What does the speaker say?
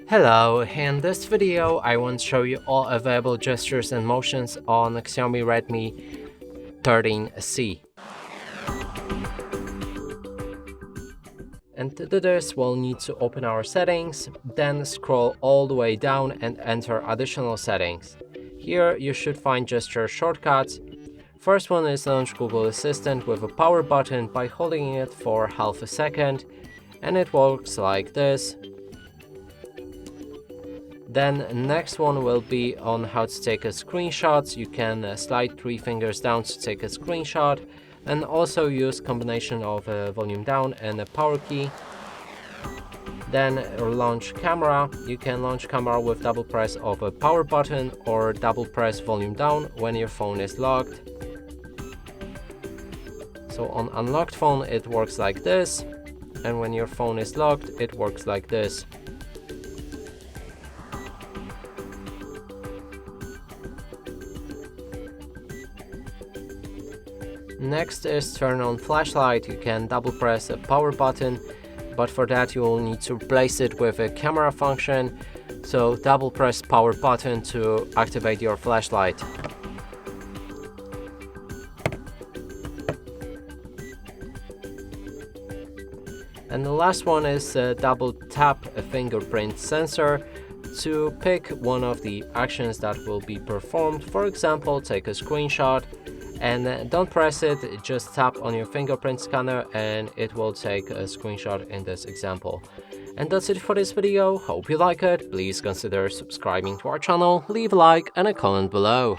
Hello, in this video I want to show you all available gestures and motions on Xiaomi Redmi 13C. And to do this, we'll need to open our settings, then scroll all the way down and enter additional settings. Here you should find gesture shortcuts. First one is launch Google Assistant with a power button by holding it for half a second, and it works like this. Then next one will be on how to take a screenshot. You can slide 3 fingers down to take a screenshot, and also use combination of volume down and a power key. Then launch camera. You can launch camera with double press of a power button or double press volume down when your phone is locked. So on unlocked phone it works like this, and when your phone is locked it works like this. Next is turn on flashlight. You can double press a power button, but for that you will need to replace it with a camera function. So double press power button to activate your flashlight. And the last one is double tap a fingerprint sensor to pick one of the actions that will be performed. For example, take a screenshot. And don't press it, just tap on your fingerprint scanner and it will take a screenshot in this example. And that's it for this video. Hope you like it. Please consider subscribing to our channel, leave a like and a comment below.